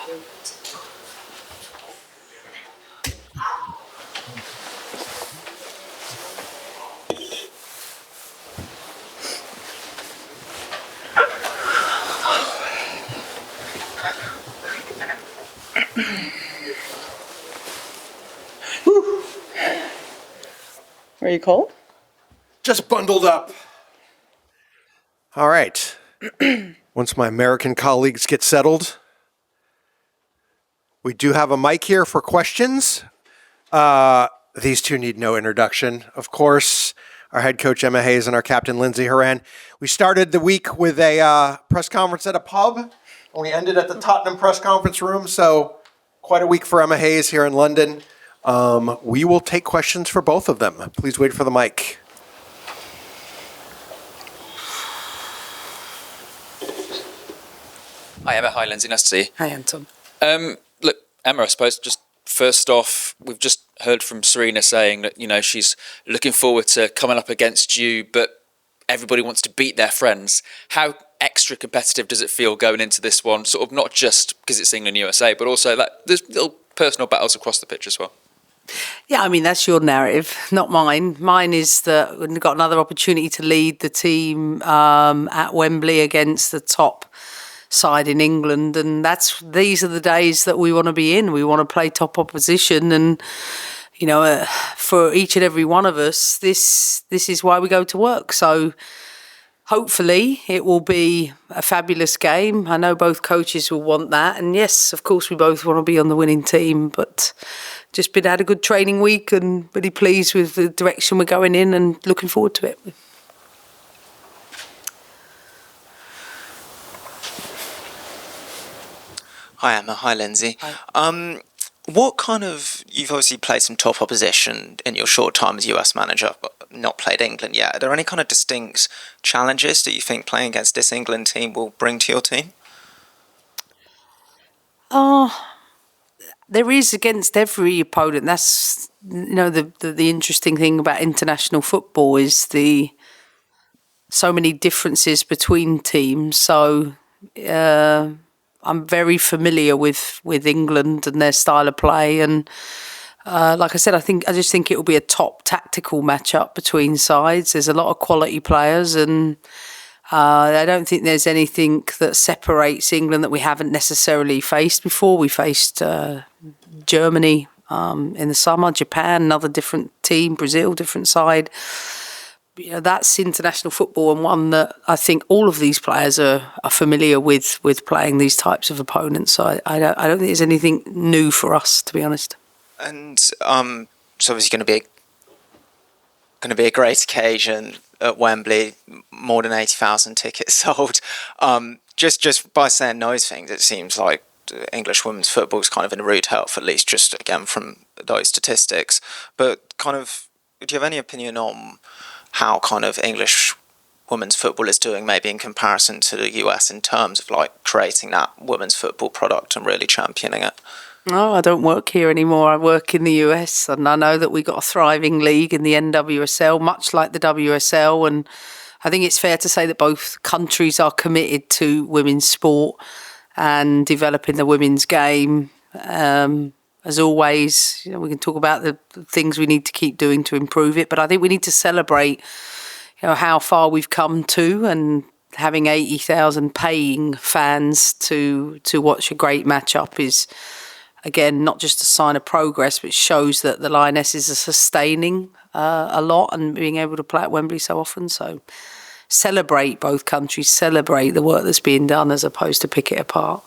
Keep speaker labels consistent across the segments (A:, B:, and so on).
A: Are you cold?
B: Just bundled up. All right. Once my American colleagues get settled, we do have a mic here for questions. These two need no introduction. Of course, our head coach, Emma Hayes, and our captain, Lindsey Horan. We started the week with a press conference at a pub, and we ended at the Tottenham press conference room, so quite a week for Emma Hayes here in London. We will take questions for both of them. Please wait for the mic.
C: Hi, Emma. Hi, Lindsey. Nice to see you.
A: Hi, Anton.
C: Look, Emma, I suppose just first off, we've just heard from Serena saying that, you know, she's looking forward to coming up against you, but everybody wants to beat their friends. How extra competitive does it feel going into this one? Sort of not just because it's England, USA, but also that there's little personal battles across the pitch as well.
A: Yeah, I mean, that's your narrative, not mine. Mine is that we've got another opportunity to lead the team at Wembley against the top side in England, and these are the days that we want to be in. We want to play top opposition, and you know, for each and every one of us, this is why we go to work. So hopefully it will be a fabulous game. I know both coaches will want that, and yes, of course, we both want to be on the winning team, but just had a good training week and really pleased with the direction we're going in and looking forward to it.
D: Hi, Emma. Hi, Lindsey.
A: Hi.
D: You've obviously played some top opposition in your short time as US manager, but not played England yet. Are there any kind of distinct challenges that you think playing against this England team will bring to your team?
A: There is against every opponent. That's, you know, the interesting thing about international football is so many differences between teams. So I'm very familiar with England and their style of play, and like I said, I just think it will be a top tactical matchup between sides. There's a lot of quality players, and I don't think there's anything that separates England that we haven't necessarily faced before. We faced Germany in the summer, Japan, another different team, Brazil, different side. You know, that's international football, and one that I think all of these players are familiar with playing these types of opponents. So I don't think there's anything new for us, to be honest. And
D: it's obviously going to be a great occasion at Wembley. More than 80,000 tickets sold. Just by saying those things, it seems like English women's football is kind of in rude health, at least just again from those statistics. But kind of, do you have any opinion on how kind of English women's football is doing, maybe in comparison to the US, in terms of like creating that women's football product and really championing it?
A: No, I don't work here anymore. I work in the US, and I know that we got a thriving league in the NWSL, much like the WSL, and I think it's fair to say that both countries are committed to women's sport and developing the women's game. As always, you know, we can talk about the things we need to keep doing to improve it, but I think we need to celebrate, you know, how far we've come to, and having 80,000 paying fans to watch a great matchup is, again, not just a sign of progress, but shows that the Lionesses are sustaining a lot and being able to play at Wembley so often. So celebrate both countries, celebrate the work that's being done as opposed to pick it apart.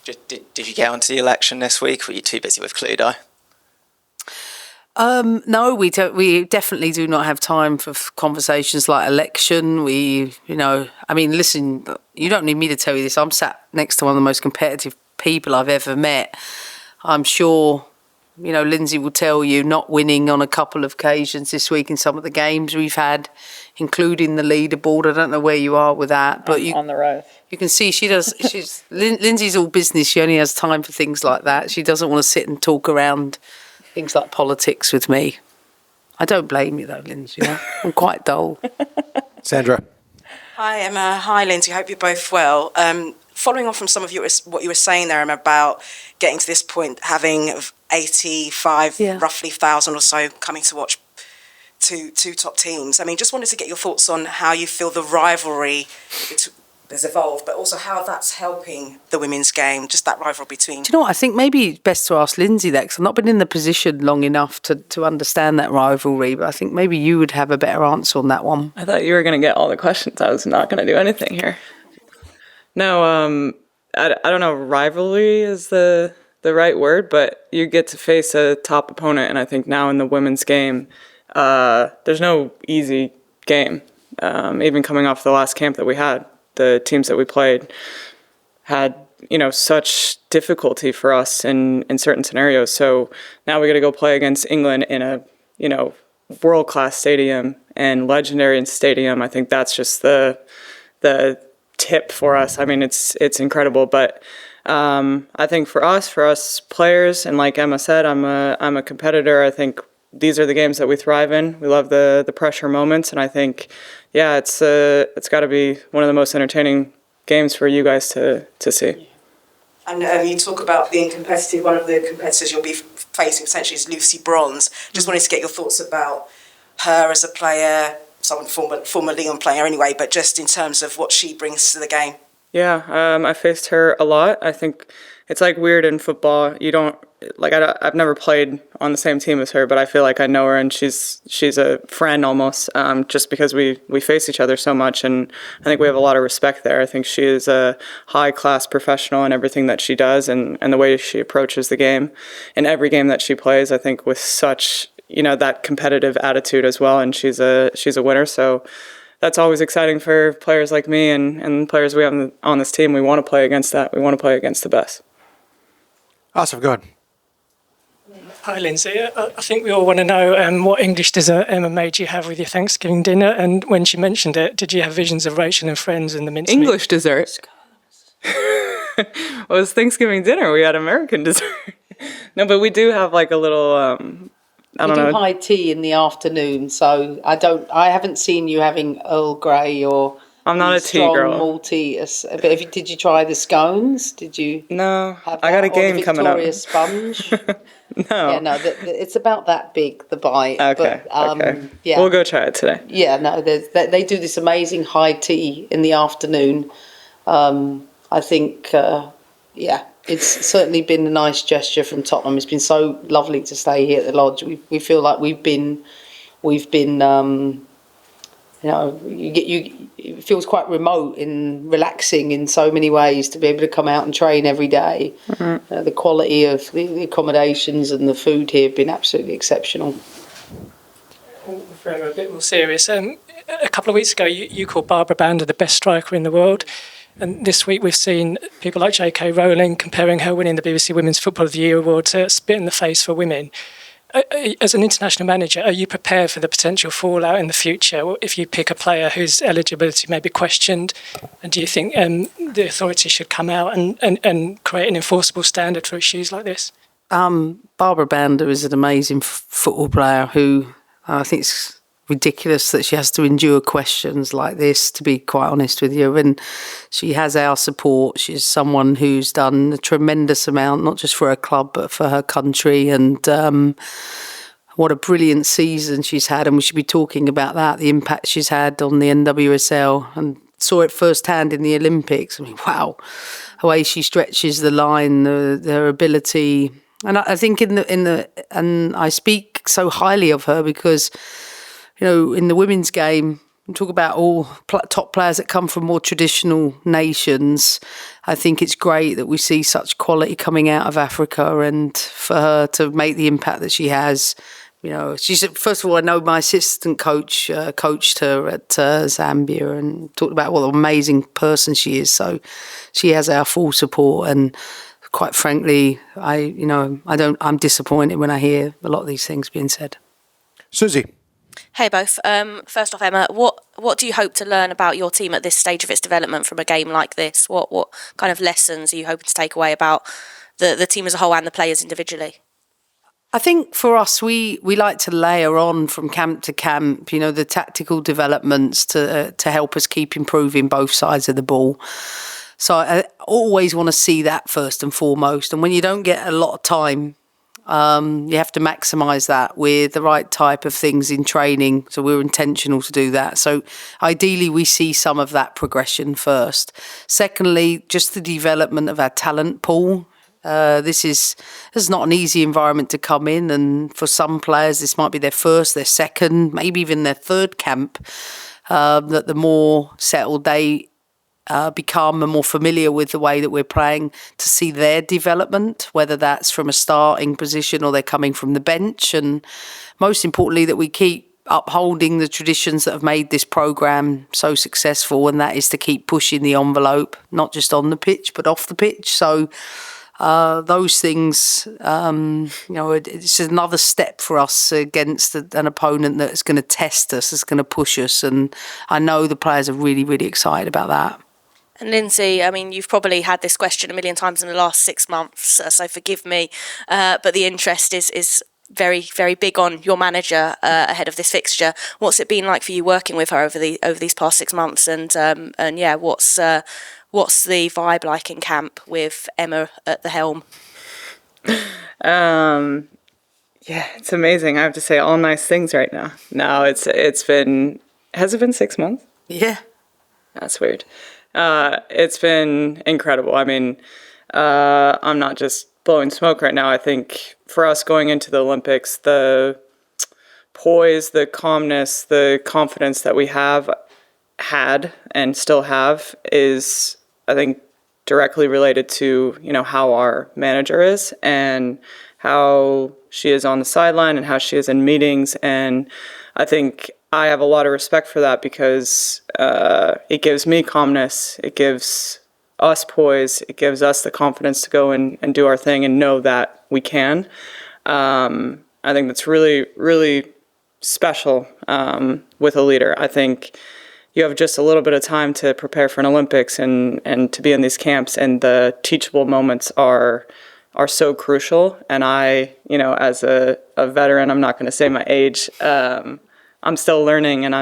D: Did you get onto the election this week, or were you too busy with Cluedo?
A: No, we don't. We definitely do not have time for conversations like election. Listen, you don't need me to tell you this. I'm sat next to one of the most competitive people I've ever met. I'm sure, you know, Lindsey will tell you, not winning on a couple of occasions this week in some of the games we've had, including the leaderboard. I don't know where you are with that, but
E: on the road.
A: You can see Lindsey's all business. She only has time for things like that. She doesn't want to sit and talk around things like politics with me. I don't blame you though, Lindsey. You know? I'm quite dull.
B: Sandra.
E: Hi, Emma. Hi, Lindsey. Hope you're both well. following on from some of what you were saying there about getting to this point, having 85, roughly 1,000 or so coming to watch two top teams. I mean, just wanted to get your thoughts on how you feel the rivalry has evolved, but also how that's helping the women's game, just that rivalry between...
A: Do you know what? I think maybe it's best to ask Lindsay that, because I've not been in the position long enough to understand that rivalry, but I think maybe you would have a better answer on that one.
F: I thought you were going to get all the questions. I was not going to do anything here. No, I don't know, rivalry is the right word, but you get to face a top opponent, and I think now in the women's game, there's no easy game. Even coming off the last camp that we had, the teams that we played had, such difficulty for us in certain scenarios. So now we got to go play against England in a, world-class stadium and legendary stadium. I think that's just the tip for us. I mean, it's incredible, but I think for us players, and like Emma said, I'm a competitor. I think these are the games that we thrive in. We love the pressure moments, and I think, it's got to be one of the most entertaining games for you guys to see.
E: And you talk about being competitive. One of the competitors you'll be facing essentially is Lucy Bronze. Just wanted to get your thoughts about her as a player, someone former Leon player anyway, but just in terms of what she brings to the game. Yeah,
F: I faced her a lot. I think it's like weird in football. You don't I've never played on the same team as her, but I feel like I know her, and she's a friend almost, just because we face each other so much, and I think we have a lot of respect there. I think she is a high-class professional in everything that she does, and the way she approaches the game. In every game that she plays, I think with such, that competitive attitude as well, and she's a winner, so that's always exciting for players like me and players we have on this team. We want to play against that. We want to play against the best.
B: Awesome, go ahead.
G: Hi, Lindsay. I think we all want to know what English dessert Emma made you have with your Thanksgiving dinner, and when she mentioned it, did you have visions of Rachel and friends and the mincemeat?
F: English dessert? Well, it was Thanksgiving dinner. We had American dessert. No, but we do have like a little... I don't know.
A: We do high tea in the afternoon, so I haven't seen you having Earl Grey or...
F: I'm not a tea girl.
A: Malty. But did you try the scones? Did you?
F: No,
A: have
F: I got a game
A: the
F: coming up.
A: Victoria sponge.
F: No.
A: Yeah, no, it's about that big, the bite.
F: Okay.
A: But,
F: okay.
A: Yeah.
F: We'll go try it today.
A: Yeah, no, they do this amazing high tea in the afternoon. I think, it's certainly been a nice gesture from Tottenham. It's been so lovely to stay here at the lodge. We feel like we've been. It feels quite remote and relaxing in so many ways to be able to come out and train every day. Mm-hmm. The quality of the accommodations and the food here have been absolutely exceptional.
G: If we're a bit more serious, a couple of weeks ago you called Barbara Bander the best striker in the world, and this week we've seen people like J.K. Rowling comparing her winning the BBC Women's Football of the Year award to a spit in the face for women. As an international manager, are you prepared for the potential fallout in the future if you pick a player whose eligibility may be questioned? And do you think the authorities should come out and create an enforceable standard for issues like this?
A: Barbara Bander is an amazing football player who I think it's ridiculous that she has to endure questions like this, to be quite honest with you. And she has our support. She's someone who's done a tremendous amount, not just for her club, but for her country. And what a brilliant season she's had. And we should be talking about that, the impact she's had on the NWSL, and saw it firsthand in the Olympics. I mean, wow, the way she stretches the line, her ability. And I think and I speak so highly of her because, in the women's game, we talk about all top players that come from more traditional nations. I think it's great that we see such quality coming out of Africa, and for her to make the impact that she has. She's, first of all, I know my assistant coach coached her at Zambia and talked about what an amazing person she is. So she has our full support, and quite frankly, I'm disappointed when I hear a lot of these things being said.
B: Susie.
H: Hey both. First off, Emma, what do you hope to learn about your team at this stage of its development from a game like this? What kind of lessons are you hoping to take away about the team as a whole and the players individually?
A: I think for us, we like to layer on from camp to camp, the tactical developments to help us keep improving both sides of the ball. So I always want to see that first and foremost. And when you don't get a lot of time, you have to maximise that with the right type of things in training. So we're intentional to do that. So ideally, we see some of that progression first. Secondly, just the development of our talent pool. This is not an easy environment to come in, and for some players, this might be their first, their second, maybe even their third camp. That the more settled they become and more familiar with the way that we're playing, to see their development, whether that's from a starting position or they're coming from the bench. And most importantly, that we keep upholding the traditions that have made this programme so successful, and that is to keep pushing the envelope, not just on the pitch, but off the pitch. So those things, it's another step for us against an opponent that's going to test us, that's going to push us. And I know the players are really, really excited about that.
H: And Lindsey, I mean, you've probably had this question a million times in the last 6 months, so forgive me, but the interest is very, very big on your manager ahead of this fixture. What's it been like for you working with her over these past 6 months? And yeah, what's the vibe like in camp with Emma at the helm?
F: Yeah, it's amazing. I have to say all nice things right now. No, it's been. Has it been 6 months?
A: Yeah,
F: that's weird. It's been incredible. I mean, I'm not just blowing smoke right now. I think for us going into the Olympics, the poise, the calmness, the confidence that we have had and still have is, I think, directly related to, how our manager is and how she is on the sideline and how she is in meetings. And I think I have a lot of respect for that because it gives me calmness, it gives us poise, it gives us the confidence to go and do our thing and know that we can. I think that's really, really special with a leader. I think you have just a little bit of time to prepare for an Olympics and to be in these camps, and the teachable moments are so crucial. And I, as a veteran, I'm not going to say my age, I'm still learning and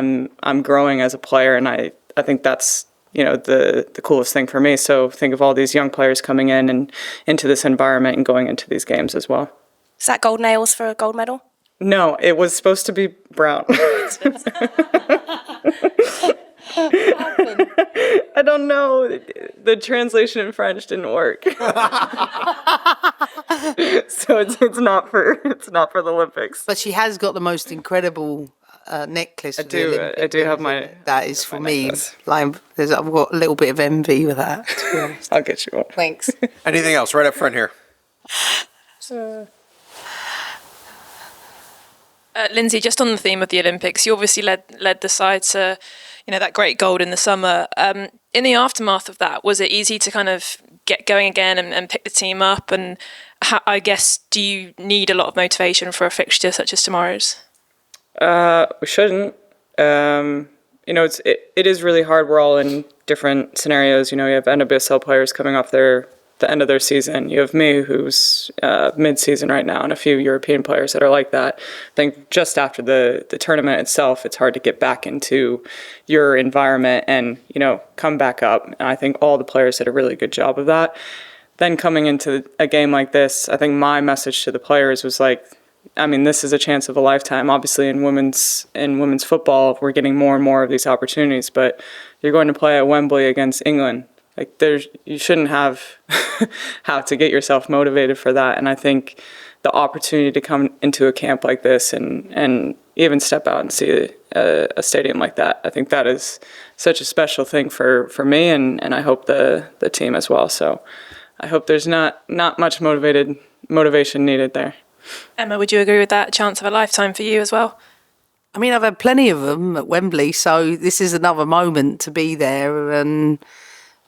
F: I'm growing as a player, and I think that's the coolest thing for me. So think of all these young players coming in and into this environment and going into these games as well.
H: Is that gold nails for a gold medal?
F: No, it was supposed to be brown. I don't know. The translation in French didn't work. So it's not for the Olympics.
A: But she has got the most incredible necklace.
F: I do have my.
A: That is for me. Like, I've got a little bit of envy with that. To be honest.
F: I'll get you one.
A: Thanks.
B: Anything else? Right up front here.
I: Lindsey, just on the theme of the Olympics, you obviously led the side to, that great gold in the summer. In the aftermath of that, was it easy to kind of get going again and pick the team up? And I guess, do you need a lot of motivation for a fixture such as tomorrow's?
F: We shouldn't. It is really hard. We're all in different scenarios. You have NWSL players coming off the end of their season. You have me, who's mid-season right now, and a few European players that are like that. I think just after the tournament itself, it's hard to get back into your environment and, come back up. And I think all the players did a really good job of that. Then coming into a game like this, I think my message to the players was like, this is a chance of a lifetime. Obviously, in women's football, we're getting more and more of these opportunities, but you're going to play at Wembley against England. Like, you shouldn't have to get yourself motivated for that. And I think the opportunity to come into a camp like this and even step out and see a stadium like that, I think that is such a special thing for me, and I hope the team as well. So I hope there's not much motivation needed there.
I: Emma, would you agree with that? Chance of a lifetime for you as well?
A: I mean, I've had plenty of them at Wembley, so this is another moment to be there, and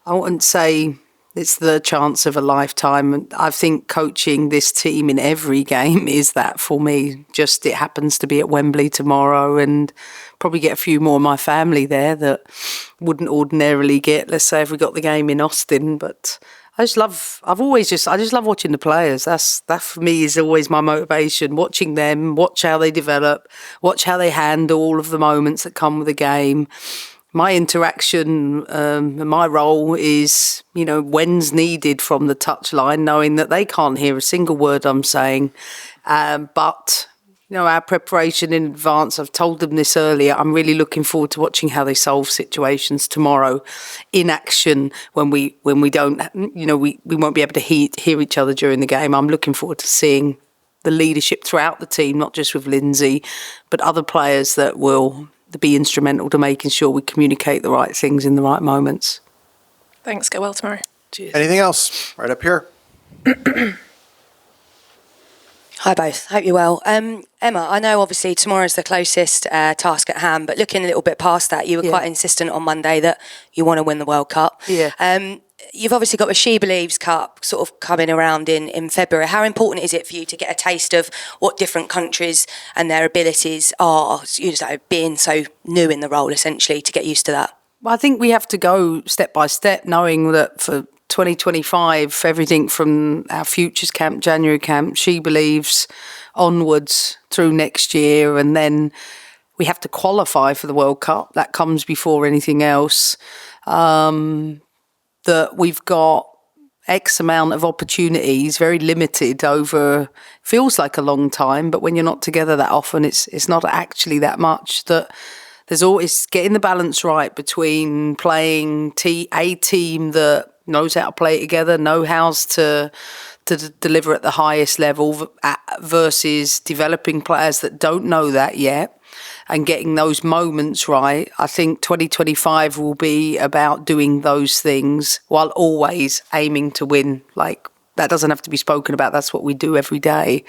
A: I wouldn't say it's the chance of a lifetime. I think coaching this team in every game is that for me. Just it happens to be at Wembley tomorrow, and probably get a few more of my family there that wouldn't ordinarily get, let's say, if we got the game in Austin. But I just love watching the players. That for me is always my motivation. Watching them, watch how they develop, watch how they handle all of the moments that come with the game. my interaction, my role is, when's needed from the touchline, knowing that they can't hear a single word I'm saying. But our preparation in advance, I've told them this earlier, I'm really looking forward to watching how they solve situations tomorrow in action when we don't, we won't be able to hear each other during the game. I'm looking forward to seeing the leadership throughout the team, not just with Lindsey, but other players that will be instrumental to making sure we communicate the right things in the right moments.
I: Thanks. Go well tomorrow.
A: Cheers.
B: Anything else? Right up here.
J: Hi both, hope you're well. Emma, I know obviously tomorrow's the closest task at hand, but looking a little bit past that, you were quite insistent on Monday that you want to win the World Cup.
A: Yeah.
J: You've obviously got the She Believes Cup sort of coming around in February. How important is it for you to get a taste of what different countries and their abilities are, being so new in the role essentially, to get used to that?
A: Well, I think we have to go step by step, knowing that for 2025, everything from our Futures Camp, January camp, She Believes, onwards through next year, and then we have to qualify for the World Cup. That comes before anything else. That we've got X amount of opportunities, very limited over, feels like a long time, but when you're not together that often, it's not actually that much. That there's always getting the balance right between playing a team that knows how to play together, knows how to deliver at the highest level versus developing players that don't know that yet and getting those moments right. I think 2025 will be about doing those things while always aiming to win. Like, that doesn't have to be spoken about. That's what we do every day.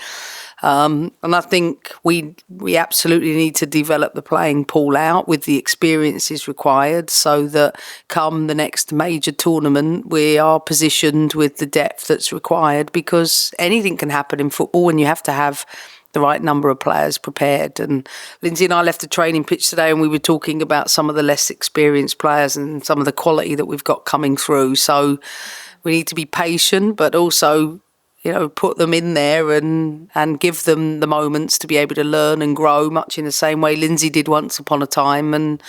A: And I think we absolutely need to develop the playing pool out with the experiences required so that come the next major tournament, we are positioned with the depth that's required, because anything can happen in football and you have to have the right number of players prepared. And Lindsey and I left the training pitch today and we were talking about some of the less experienced players and some of the quality that we've got coming through. So we need to be patient, but also put them in there and give them the moments to be able to learn and grow, much in the same way Lindsey did once upon a time. And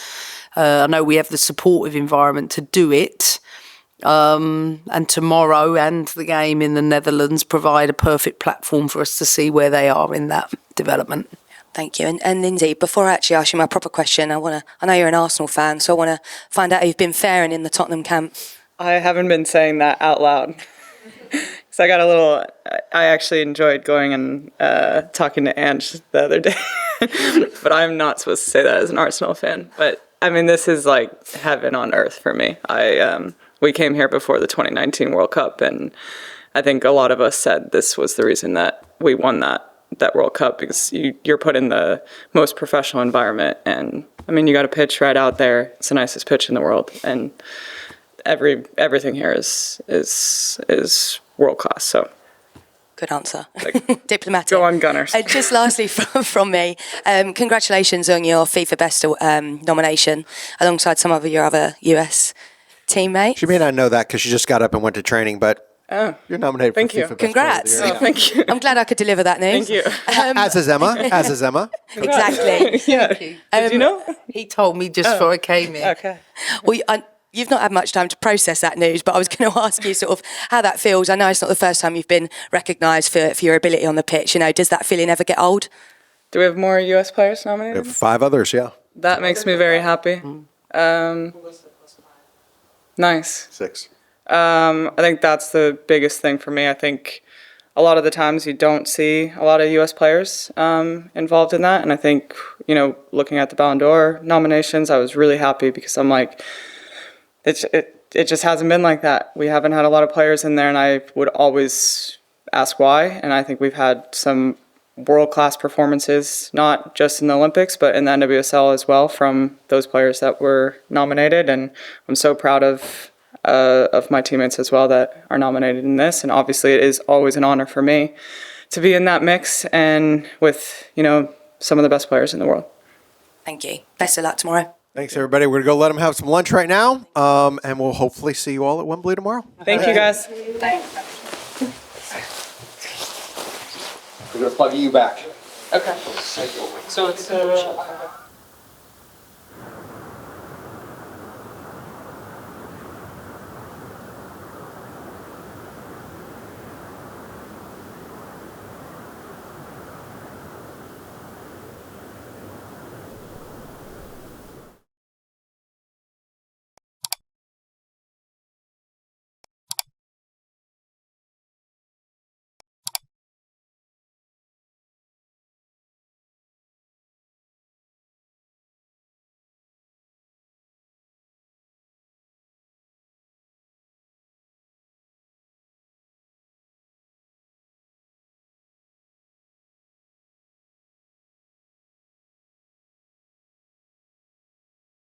A: I know we have the supportive environment to do it. And tomorrow and the game in the Netherlands provide a perfect platform for us to see where they are in that development.
J: Thank you. And Lindsey, before I actually ask you my proper question, I know you're an Arsenal fan, so I want to find out how you've been faring in the Tottenham camp.
F: I haven't been saying that out loud. So I actually enjoyed going and talking to Ange the other day. But I'm not supposed to say that as an Arsenal fan. But, I mean, this is like heaven on earth for me. We came here before the 2019 World Cup, and I think a lot of us said this was the reason that we won that World Cup, because you're put in the most professional environment. And, I mean, you got a pitch right out there. It's the nicest pitch in the world. And everything here is world class. So
J: good answer. Diplomatic.
F: Go on, Gunners.
J: Just lastly from me, congratulations on your FIFA Best nomination alongside some of your other US teammates.
B: She may not know that because she just got up and went to training, but you're nominated for FIFA Best
J: Congrats.
B: Player of the Year.
F: Thank you.
J: I'm glad I could deliver that news.
F: Thank you.
B: As is Emma.
J: Exactly.
F: Yeah. Did you know?
A: He told me just before I came in.
F: Okay.
J: Well, you've not had much time to process that news, but I was going to ask you sort of how that feels. I know it's not the first time you've been recognised for your ability on the pitch. Does that feeling ever get old?
F: Do we have more US players
B: We
F: nominated?
B: have 5 others, yeah.
F: That makes me very happy. Nice.
B: 6.
F: I think that's the biggest thing for me. I think a lot of the times you don't see a lot of US players involved in that. And I think, looking at the Ballon d'Or nominations, I was really happy because I'm like, it just hasn't been like that. We haven't had a lot of players in there, and I would always ask why. And I think we've had some world-class performances, not just in the Olympics, but in the NWSL as well, from those players that were nominated. And I'm so proud of my teammates as well that are nominated in this. And obviously it is always an honor for me to be in that mix and with, some of the best players in the world.
J: Thank you. Best of luck tomorrow.
B: Thanks, everybody. We're going to go let them have some lunch right now, and we'll hopefully see you all at Wembley tomorrow.
F: Thank you, guys.
B: We're going to plug you back.
G: Okay. So it's